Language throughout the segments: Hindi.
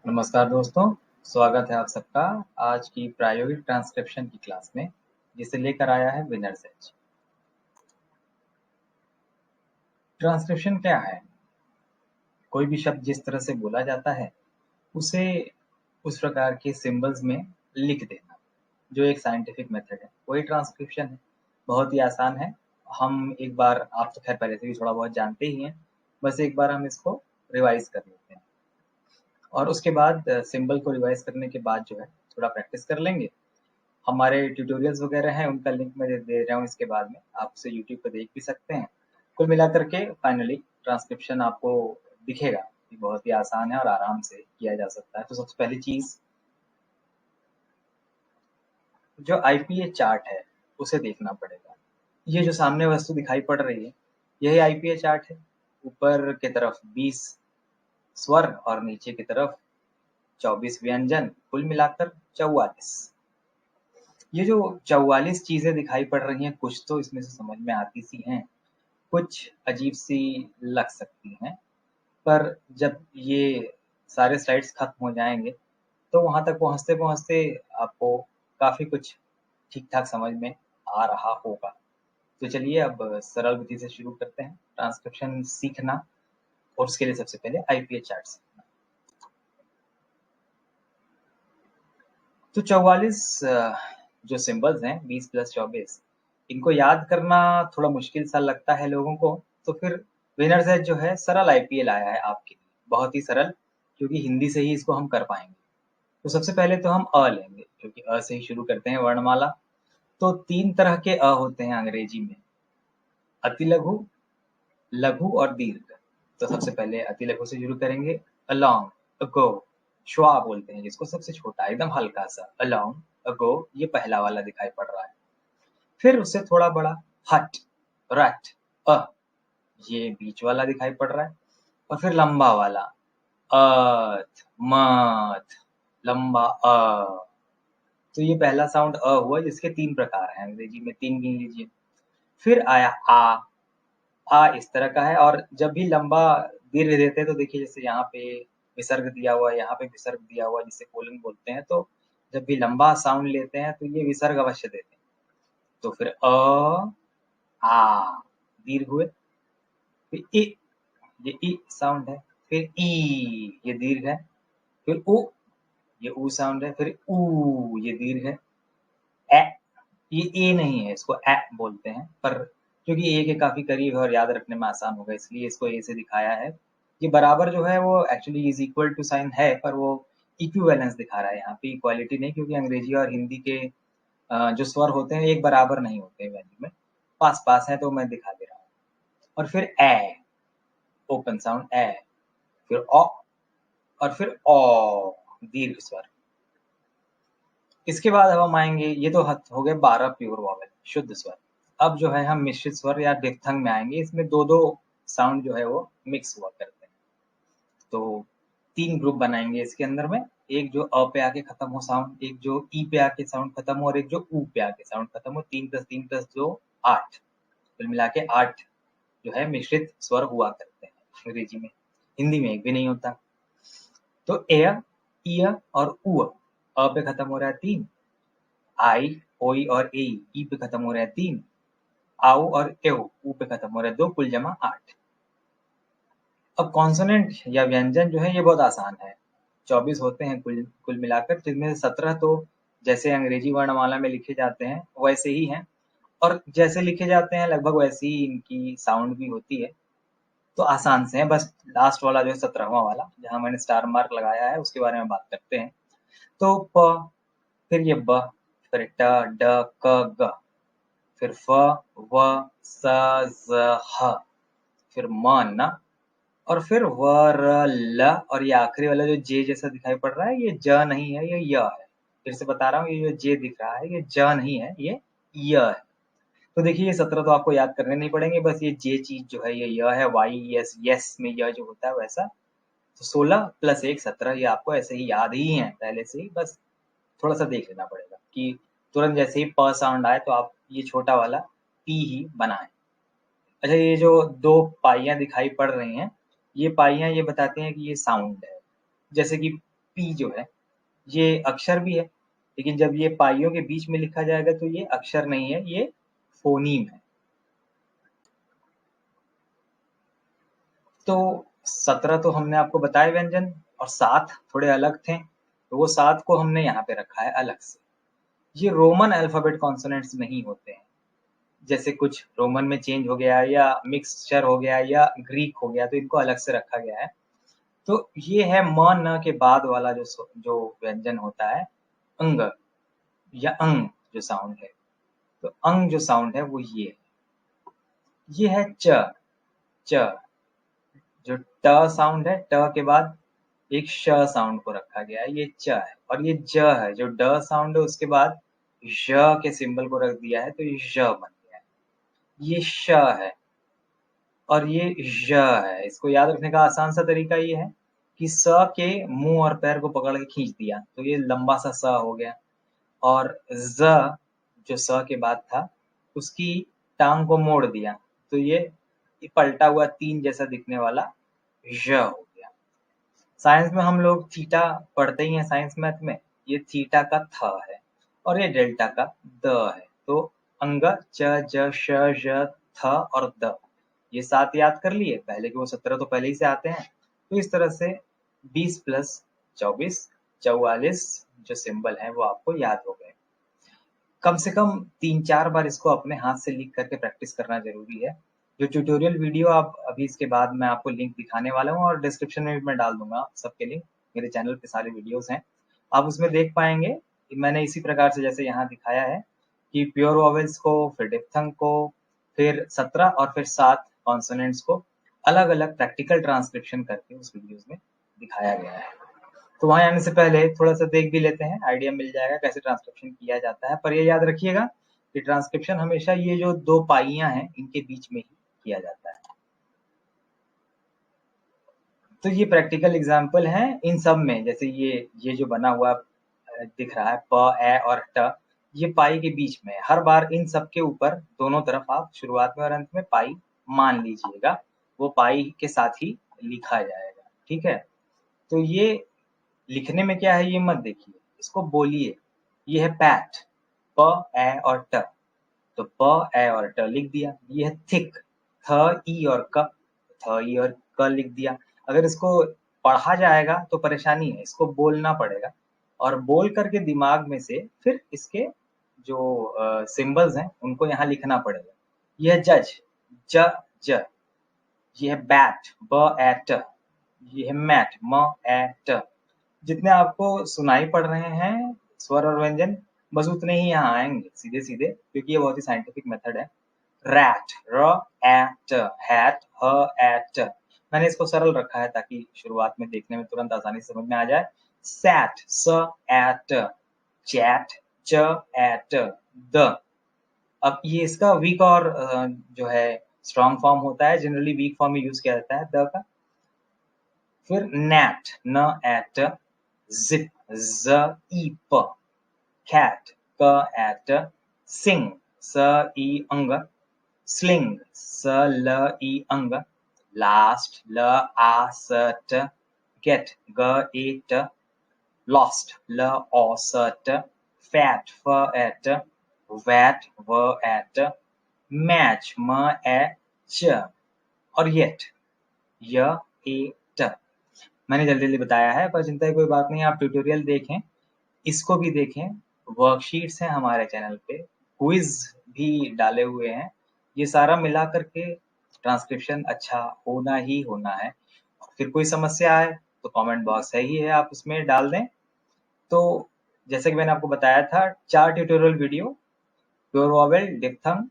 नमस्कार दोस्तों, स्वागत है आप सबका आज की प्रायोगिक ट्रांसक्रिप्शन की क्लास में, जिसे लेकर आया है विनर्स एज। ट्रांसक्रिप्शन क्या है? कोई भी शब्द जिस तरह से बोला जाता है, उसे उस प्रकार के सिंबल्स में लिख देना, जो एक साइंटिफिक मेथड है, वही ट्रांसक्रिप्शन है। बहुत ही आसान है। हम एक बार, आप तो खैर पहले से भी थोड़ा बहुत जानते ही हैं, बस एक बार हम इसको रिवाइज कर लेते हैं और उसके बाद सिंबल को रिवाइज करने के बाद जो है थोड़ा प्रैक्टिस कर लेंगे। हमारे ट्यूटोरियल्स वगैरह हैं, उनका लिंक मैं दे रहा हूँ इसके बाद में, आप उसे यूट्यूब पर देख भी सकते हैं। कुल मिलाकर के फाइनली ट्रांसक्रिप्शन आपको दिखेगा कि बहुत ही आसान है और आराम से किया जा सकता है। तो सबसे पहली चीज, जो आईपीए चार्ट है उसे देखना पड़ेगा। ये जो सामने वस्तु दिखाई पड़ रही है, यही आईपीए चार्ट है। ऊपर की तरफ 20 स्वर और नीचे की तरफ 24 व्यंजन, कुल मिलाकर 44। ये जो 44 चीजें दिखाई पड़ रही हैं, कुछ तो इसमें से समझ में आती सी हैं, कुछ अजीब सी लग सकती हैं, पर जब ये सारे स्लाइड्स खत्म हो जाएंगे तो वहां तक पहुंचते पहुंचते आपको काफी कुछ ठीक ठाक समझ में आ रहा होगा। तो चलिए अब सरल विधि से शुरू करते हैं ट्रांसक्रिप्शन सीखना, और उसके लिए सबसे पहले आईपीए चार्ट सीखना। तो 44 जो सिंबल्स हैं, 20 प्लस 24, इनको याद करना थोड़ा मुश्किल सा लगता है लोगों को। तो फिर विनर्स एज जो है सरल आईपीएल आया है आपके लिए, बहुत ही सरल, क्योंकि हिंदी से ही इसको हम कर पाएंगे। तो सबसे पहले तो हम अ लेंगे, क्योंकि अ से ही शुरू करते हैं वर्णमाला। तो 3 तरह के अ होते हैं अंग्रेजी में, अति लघु, लघु और दीर्घ। तो सबसे पहले अति लघु से शुरू करेंगे, अलोंग, अगो, श्वा बोलते हैं जिसको, सबसे छोटा एकदम हल्का सा अलोंग, अगो, ये पहला वाला दिखाई पड़ रहा है। फिर उससे थोड़ा बड़ा, हट, रट, अ, ये बीच वाला दिखाई पड़ रहा है। और फिर लंबा वाला, अथ, मथ, लंबा अ। तो ये पहला साउंड अ हुआ, जिसके 3 प्रकार हैं अंग्रेजी में, 3 गिन लीजिए। फिर आया आ इस तरह का है। और जब भी लंबा दीर्घ देते हैं तो देखिए, जैसे यहाँ पे विसर्ग दिया हुआ है, यहाँ पे विसर्ग दिया हुआ है, जिसे कोलन बोलते हैं। तो जब भी लंबा साउंड लेते हैं तो ये विसर्ग अवश्य देते हैं। तो फिर आ दीर्घ हुए। फिर ई, ये ई साउंड है। फिर ई, ये दीर्घ है। फिर उ, ये ऊ साउंड है। फिर ऊ, ये दीर्घ है। ए, ये ए नहीं है, इसको ए बोलते हैं, पर क्योंकि ए के काफी करीब है और याद रखने में आसान होगा, इसलिए इसको ए से दिखाया है। ये बराबर जो है वो actually is equal to sine है, पर वो इक्विवेलेंस दिखा रहा है यहाँ पे, इक्वालिटी नहीं, क्योंकि अंग्रेजी और हिंदी के जो स्वर होते हैं एक बराबर नहीं होते वैल्यू में, पास पास है, तो मैं दिखा दे रहा हूँ। और फिर ए, ओपन साउंड ए। फिर ओ, और फिर ओ, दीर्घ स्वर। इसके बाद अब हम आएंगे, ये तो हो गए 12 प्योर वॉवेल, शुद्ध स्वर। अब जो है हम मिश्रित स्वर या डिप्थंग में आएंगे। इसमें दो दो साउंड जो है वो मिक्स हुआ करते हैं। तो 3 ग्रुप बनाएंगे इसके अंदर में, एक जो अ पे आके खत्म हो साउंड, एक जो ई पे आके साउंड खत्म हो, और एक जो ऊ पे आके साउंड खत्म हो। 3 + 3 + 2 8, कुल मिला के 8 जो है मिश्रित स्वर हुआ करते हैं अंग्रेजी में। हिंदी में एक भी नहीं होता। तो एय, ईय और ऊ, अ पे खत्म हो रहा है 3, आई, ओई और ए, ई पे खत्म हो रहा है 3, आओ और एओ, ऊ पे खत्म हो रहा है 2, कुल जमा 8। अब कॉन्सोनेंट या व्यंजन जो है ये बहुत आसान है। 24 होते हैं कुल कुल मिलाकर, जिनमें से 17 तो जैसे अंग्रेजी वर्णमाला में लिखे जाते हैं वैसे ही हैं, और जैसे लिखे जाते हैं लगभग वैसी ही इनकी साउंड भी होती है। तो आसान से है, बस लास्ट वाला जो है 17वां वाला, जहाँ मैंने स्टार मार्क लगाया है, उसके बारे में बात करते हैं। तो प, फिर ये ब, फिर ट, ड, क, ग, फिर फ, व, स, ज, ह, फिर म, न, और फिर व, र, ल, और ये आखिरी वाला जो जे जैसा दिखाई पड़ रहा है, ये ज नहीं है, ये य है। फिर से बता रहा हूँ, ये जो जे दिख रहा है ये ज नहीं है, ये य है। तो देखिए ये 17 तो आपको याद करने नहीं पड़ेंगे, बस ये जे चीज जो है ये य है, वाई यस, यस में य जो होता है वैसा। तो 16 + 1 17, ये आपको ऐसे ही याद ही है पहले से ही, बस थोड़ा सा देख लेना पड़ेगा कि तुरंत जैसे ही प साउंड आए तो आप ये छोटा वाला पी ही बनाएं। अच्छा, ये जो 2 पाइयाँ दिखाई पड़ रही हैं, ये पाइयाँ ये बताती हैं कि ये साउंड है। जैसे कि पी जो है ये अक्षर भी है, लेकिन जब ये पाइयों के बीच में लिखा जाएगा तो ये अक्षर नहीं है, ये फोनीम है। तो 17 तो हमने आपको बताए व्यंजन, और 7 थोड़े अलग थे, तो वो 7 को हमने यहाँ पे रखा है अलग से। ये रोमन अल्फाबेट कॉन्सोनेंट्स नहीं होते हैं, जैसे कुछ रोमन में चेंज हो गया या मिक्सचर हो गया या ग्रीक हो गया, तो इनको अलग से रखा गया है। तो ये है म न के बाद वाला जो व्यंजन होता है, अंग या अंग जो साउंड है। तो अंग जो साउंड है वो ये है च। च जो ट साउंड है, ट के बाद एक श साउंड को रखा गया है, ये च है। और ये ज है, जो ड साउंड है उसके बाद ज के सिंबल को रख दिया है, तो ये ज बन गया है। ये श है और ये ज है। इसको याद रखने का आसान सा तरीका ये है कि स के मुंह और पैर को पकड़ के खींच दिया तो ये लंबा सा स हो गया, और ज जो स के बाद था उसकी टांग को मोड़ दिया तो ये पलटा हुआ 3 जैसा दिखने वाला ज हो गया। साइंस में हम लोग थीटा पढ़ते ही हैं, साइंस मैथ में। ये थीटा का थ है और ये डेल्टा का द है। तो अंग च ज श ज थ और द, ये 7 याद कर लिए। पहले के वो 17 तो पहले ही से आते हैं। तो इस तरह से 20 + 24 44 जो सिंबल है वो आपको याद हो गए। कम से कम 3-4 बार इसको अपने हाथ से लिख करके प्रैक्टिस करना जरूरी है। जो ट्यूटोरियल वीडियो आप अभी इसके बाद मैं आपको लिंक दिखाने वाला हूँ, और डिस्क्रिप्शन में भी मैं डाल दूंगा सबके लिंक। मेरे चैनल पे सारे वीडियोस हैं, आप उसमें देख पाएंगे कि मैंने इसी प्रकार से जैसे यहाँ दिखाया है कि प्योर वॉवेल्स को, फिर डिप्थंग को, फिर 17 और फिर 7 कॉन्सोनेंट्स को अलग अलग प्रैक्टिकल ट्रांसक्रिप्शन करके उस वीडियोज में दिखाया गया है। तो वहां आने से पहले थोड़ा सा देख भी लेते हैं, आइडिया मिल जाएगा कैसे ट्रांसक्रिप्शन किया जाता है। पर ये याद रखिएगा कि ट्रांसक्रिप्शन हमेशा ये जो 2 पाइयां हैं इनके बीच में ही किया जाता है। तो ये प्रैक्टिकल एग्जाम्पल है इन सब में। जैसे ये जो बना हुआ दिख रहा है प ए और ट, ये पाई के बीच में है। हर बार इन सब के ऊपर दोनों तरफ आप शुरुआत में और अंत में पाई मान लीजिएगा, वो पाई के साथ ही लिखा जाएगा। ठीक है, तो ये लिखने में क्या है ये मत देखिए, इसको बोलिए। ये है पैट, प ए और ट, तो प ए और ट लिख दिया। ये है थिक, थ ई और क, थ ई और क लिख दिया। अगर इसको पढ़ा जाएगा तो परेशानी है, इसको बोलना पड़ेगा, और बोल करके दिमाग में से फिर इसके जो सिंबल्स हैं उनको यहाँ लिखना पड़ेगा। यह है जज, ज ज। ये है बैट, ब ए ट। ये है मैट, म ए ट। जितने आपको सुनाई पड़ रहे हैं स्वर और व्यंजन, बस उतने ही यहाँ आएंगे सीधे सीधे, क्योंकि ये बहुत ही साइंटिफिक मेथड है। रैट, र ए ट, हैट, ह ए ट। मैंने इसको सरल रखा है ताकि शुरुआत में देखने में तुरंत आसानी से समझ में आ जाए। सैट, स ए ट, चैट, च ए ट, द। अब ये इसका वीक और जो है स्ट्रॉन्ग फॉर्म होता है, जनरली वीक फॉर्म में यूज किया जाता है द का। फिर नैट, न ए ट, zip, z i p, cat, k a t, sing, s i ang, sling, s l i ang, last, l a s t, get, g a t, lost, l o s t, fat, f a t, vat, v a t, match, m a ch, और yet, य ए ट। मैंने जल्दी जल्दी बताया है, पर चिंता की कोई बात नहीं, आप ट्यूटोरियल देखें, इसको भी देखें। वर्कशीट्स हैं हमारे चैनल पे, क्विज भी डाले हुए हैं। ये सारा मिला करके ट्रांसक्रिप्शन अच्छा होना ही होना है। फिर कोई समस्या आए तो कमेंट बॉक्स है ही है, आप उसमें डाल दें। तो जैसे कि मैंने आपको बताया था, 4 ट्यूटोरियल वीडियो प्योर वॉवेल, डिप्थंग,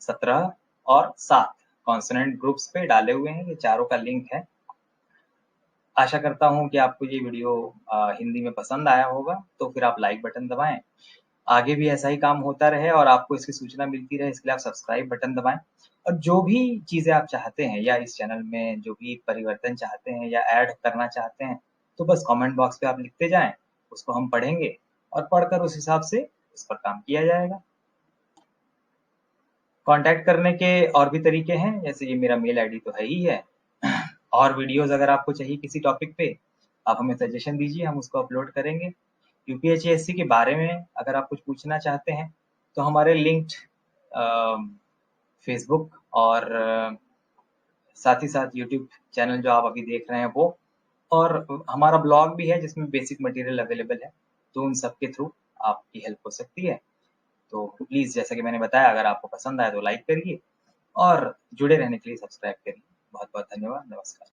17 और 7 कॉन्सोनेंट ग्रुप्स पे डाले हुए हैं। ये चारों का लिंक है। आशा करता हूँ कि आपको ये वीडियो हिंदी में पसंद आया होगा, तो फिर आप लाइक बटन दबाएं। आगे भी ऐसा ही काम होता रहे और आपको इसकी सूचना मिलती रहे, इसके लिए आप सब्सक्राइब बटन दबाएं। और जो भी चीज़ें आप चाहते हैं या इस चैनल में जो भी परिवर्तन चाहते हैं या ऐड करना चाहते हैं, तो बस कमेंट बॉक्स पे आप लिखते जाएं, उसको हम पढ़ेंगे और पढ़कर उस हिसाब से उस पर काम किया जाएगा। कांटेक्ट करने के और भी तरीके हैं, जैसे ये मेरा मेल आईडी तो है ही है। और वीडियोस अगर आपको चाहिए किसी टॉपिक पे, आप हमें सजेशन दीजिए, हम उसको अपलोड करेंगे। यूपीएससी के बारे में अगर आप कुछ पूछना चाहते हैं तो हमारे लिंक्ड फेसबुक और साथ ही साथ यूट्यूब चैनल जो आप अभी देख रहे हैं वो, और हमारा ब्लॉग भी है जिसमें बेसिक मटेरियल अवेलेबल है, तो उन सब के थ्रू आपकी हेल्प हो सकती है। तो प्लीज़ जैसा कि मैंने बताया, अगर आपको पसंद आए तो लाइक करिए और जुड़े रहने के लिए सब्सक्राइब करिए। बहुत-बहुत धन्यवाद। नमस्कार।